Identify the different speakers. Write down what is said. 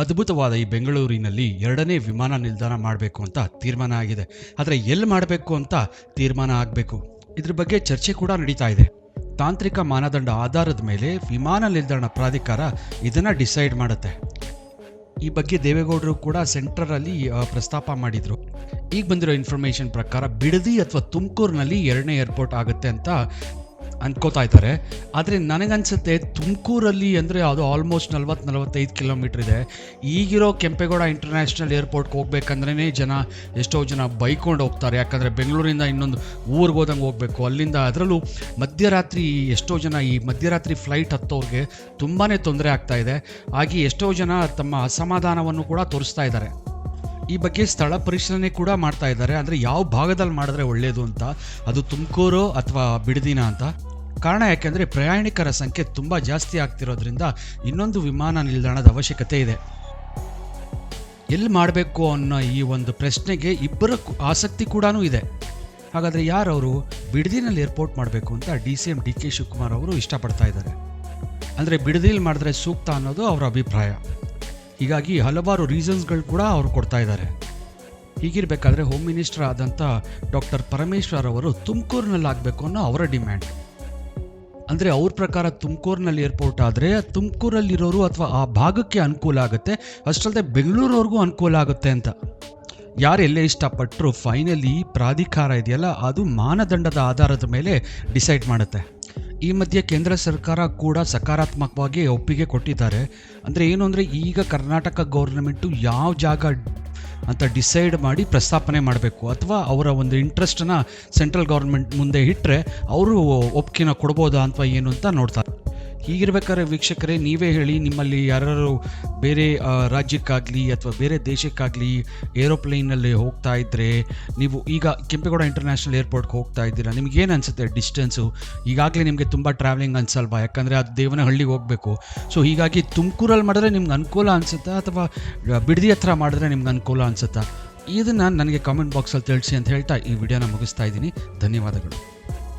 Speaker 1: ಅದ್ಭುತವಾದ ಈ ಬೆಂಗಳೂರಿನಲ್ಲಿ 2ನೇ ವಿಮಾನ ನಿಲ್ದಾಣ ಮಾಡಬೇಕು ಅಂತ ತೀರ್ಮಾನ ಆಗಿದೆ. ಆದರೆ ಎಲ್ಲಿ ಮಾಡಬೇಕು ಅಂತ ತೀರ್ಮಾನ ಆಗಬೇಕು. ಇದ್ರ ಬಗ್ಗೆ ಚರ್ಚೆ ಕೂಡ ನಡೀತಾ ಇದೆ. ತಾಂತ್ರಿಕ ಮಾನದಂಡ ಆಧಾರದ ಮೇಲೆ ವಿಮಾನ ನಿಲ್ದಾಣ ಪ್ರಾಧಿಕಾರ ಇದನ್ನು ಡಿಸೈಡ್ ಮಾಡುತ್ತೆ. ಈ ಬಗ್ಗೆ ದೇವೇಗೌಡರು ಕೂಡ ಸೆಂಟ್ರಲ್ಲಿ ಪ್ರಸ್ತಾಪ ಮಾಡಿದರು. ಈಗ ಬಂದಿರೋ ಇನ್ಫಾರ್ಮೇಷನ್ ಪ್ರಕಾರ ಬಿಡದಿ ಅಥವಾ ತುಮಕೂರಿನಲ್ಲಿ 2ನೇ ಏರ್ಪೋರ್ಟ್ ಆಗುತ್ತೆ ಅಂತ ಅನ್ಕೋತಾ ಇದ್ದಾರೆ. ಆದರೆ ನನಗನ್ಸುತ್ತೆ ತುಮಕೂರಲ್ಲಿ ಅಂದರೆ ಅದು ಆಲ್ಮೋಸ್ಟ್ 40-45 ಕಿಲೋಮೀಟ್ರ್ ಇದೆ. ಈಗಿರೋ ಕೆಂಪೇಗೌಡ ಇಂಟರ್ನ್ಯಾಷನಲ್ ಏರ್ಪೋರ್ಟ್ಗೆ ಹೋಗ್ಬೇಕಂದ್ರೇ ಎಷ್ಟೋ ಜನ ಬೈಕೊಂಡು ಹೋಗ್ತಾರೆ. ಯಾಕಂದರೆ ಬೆಂಗಳೂರಿಂದ ಇನ್ನೊಂದು ಊರಿಗೆ ಹೋದಂಗೆ ಹೋಗಬೇಕು. ಅಲ್ಲಿಂದ ಅದರಲ್ಲೂ ಮಧ್ಯರಾತ್ರಿ ಎಷ್ಟೋ ಜನ ಈ ಮಧ್ಯರಾತ್ರಿ ಫ್ಲೈಟ್ ಹತ್ತೋರಿಗೆ ತುಂಬಾ ತೊಂದರೆ ಆಗ್ತಾ ಇದೆ. ಹಾಗೆ ಎಷ್ಟೋ ಜನ ತಮ್ಮ ಅಸಮಾಧಾನವನ್ನು ಕೂಡ ತೋರಿಸ್ತಾ ಇದ್ದಾರೆ. ಈ ಬಗ್ಗೆ ಸ್ಥಳ ಪರಿಶೀಲನೆ ಕೂಡ ಮಾಡ್ತಾ ಇದ್ದಾರೆ. ಅಂದರೆ ಯಾವ ಭಾಗದಲ್ಲಿ ಮಾಡಿದ್ರೆ ಒಳ್ಳೆಯದು ಅಂತ, ಅದು ತುಮಕೂರು ಅಥವಾ ಬಿಡದಿನ ಅಂತ. ಕಾರಣ ಯಾಕೆಂದರೆ ಪ್ರಯಾಣಿಕರ ಸಂಖ್ಯೆ ತುಂಬ ಜಾಸ್ತಿ ಆಗ್ತಿರೋದ್ರಿಂದ ಇನ್ನೊಂದು ವಿಮಾನ ನಿಲ್ದಾಣದ ಅವಶ್ಯಕತೆ ಇದೆ. ಎಲ್ಲಿ ಮಾಡಬೇಕು ಅನ್ನೋ ಈ ಒಂದು ಪ್ರಶ್ನೆಗೆ ಇಬ್ಬರ ಆಸಕ್ತಿ ಕೂಡ ಇದೆ. ಹಾಗಾದರೆ ಯಾರವರು ಬಿಡದಿನಲ್ಲಿ ಏರ್ಪೋರ್ಟ್ ಮಾಡಬೇಕು ಅಂತ DCM DK ಶಿವಕುಮಾರ್ ಅವರು ಇಷ್ಟಪಡ್ತಾ ಇದ್ದಾರೆ. ಅಂದರೆ ಬಿಡದಿಯಲ್ಲಿ ಮಾಡಿದ್ರೆ ಸೂಕ್ತ ಅನ್ನೋದು ಅವರ ಅಭಿಪ್ರಾಯ. ಹೀಗಾಗಿ ಹಲವಾರು ರೀಸನ್ಸ್ಗಳು ಕೂಡ ಅವರು ಕೊಡ್ತಾ ಇದ್ದಾರೆ. ಹೀಗಿರಬೇಕಾದ್ರೆ ಹೋಮ್ ಮಿನಿಸ್ಟರ್ ಆದಂಥ ಡಾಕ್ಟರ್ ಪರಮೇಶ್ವರ್ ಅವರು ತುಮಕೂರಿನಲ್ಲಿ ಆಗಬೇಕು ಅನ್ನೋ ಅವರ ಡಿಮ್ಯಾಂಡ್. ಅಂದರೆ ಅವ್ರ ಪ್ರಕಾರ ತುಮಕೂರಿನಲ್ಲಿ ಏರ್ಪೋರ್ಟ್ ಆದರೆ ತುಮಕೂರಲ್ಲಿರೋರು ಅಥವಾ ಆ ಭಾಗಕ್ಕೆ ಅನುಕೂಲ ಆಗುತ್ತೆ, ಅಷ್ಟಲ್ಲದೆ ಬೆಂಗಳೂರವ್ರಿಗೂ ಅನುಕೂಲ ಆಗುತ್ತೆ ಅಂತ. ಯಾರು ಎಲ್ಲೇ ಇಷ್ಟಪಟ್ಟರು ಫೈನಲಿ ಪ್ರಾಧಿಕಾರ ಇದೆಯಲ್ಲ ಅದು ಮಾನದಂಡದ ಆಧಾರದ ಮೇಲೆ ಡಿಸೈಡ್ ಮಾಡುತ್ತೆ. ಈ ಮಧ್ಯೆ ಕೇಂದ್ರ ಸರ್ಕಾರ ಕೂಡ ಸಕಾರಾತ್ಮಕವಾಗಿ ಒಪ್ಪಿಗೆ ಕೊಟ್ಟಿದ್ದಾರೆ. ಅಂದರೆ ಏನು ಅಂದರೆ ಈಗ ಕರ್ನಾಟಕ ಗೌರ್ಮೆಂಟು ಯಾವ ಜಾಗ ಅಂತ ಡಿಸೈಡ್ ಮಾಡಿ ಪ್ರಸ್ತಾಪನೆ ಮಾಡಬೇಕು, ಅಥವಾ ಅವರ ಒಂದು ಇಂಟ್ರೆಸ್ಟನ್ನು ಸೆಂಟ್ರಲ್ ಗೌರ್ಮೆಂಟ್ ಮುಂದೆ ಇಟ್ಟರೆ ಅವರು ಒಪ್ಪಿಗೆನ ಕೊಡ್ಬೋದಾ ಅಥವಾ ಏನು ಅಂತ ನೋಡ್ತಾರೆ. ಹೀಗಿರ್ಬೇಕಾದ್ರೆ ವೀಕ್ಷಕರೇ, ನೀವೇ ಹೇಳಿ, ನಿಮ್ಮಲ್ಲಿ ಯಾರು ಬೇರೆ ರಾಜ್ಯಕ್ಕಾಗಲಿ ಅಥವಾ ಬೇರೆ ದೇಶಕ್ಕಾಗಲಿ ಏರೋಪ್ಲೇನಲ್ಲಿ ಹೋಗ್ತಾ ಇದ್ದರೆ, ನೀವು ಈಗ ಕೆಂಪೇಗೌಡ ಇಂಟರ್ನ್ಯಾಷನಲ್ ಏರ್ಪೋರ್ಟ್ಗೆ ಹೋಗ್ತಾ ಇದ್ದೀರಾ, ನಿಮಗೇನು ಅನಿಸುತ್ತೆ ಡಿಸ್ಟೆನ್ಸು? ಈಗಾಗಲೇ ನಿಮಗೆ ತುಂಬ ಟ್ರಾವೆಲಿಂಗ್ ಅನಿಸಲ್ವಾ? ಯಾಕಂದರೆ ಅದು ದೇವನಹಳ್ಳಿಗೆ ಹೋಗಬೇಕು. ಸೊ ಹೀಗಾಗಿ ತುಮಕೂರಲ್ಲಿ ಮಾಡಿದ್ರೆ ನಿಮ್ಗೆ ಅನುಕೂಲ ಅನಿಸುತ್ತಾ ಅಥವಾ ಬಿಡದಿ ಹತ್ರ ಮಾಡಿದ್ರೆ ನಿಮ್ಗೆ ಅನುಕೂಲ ಅನಿಸುತ್ತಾ? ಇದನ್ನು ನನಗೆ ಕಾಮೆಂಟ್ ಬಾಕ್ಸಲ್ಲಿ ತಿಳಿಸಿ ಅಂತ ಹೇಳ್ತಾ ಈ ವಿಡಿಯೋನ ಮುಗಿಸ್ತಾ ಇದ್ದೀನಿ. ಧನ್ಯವಾದಗಳು.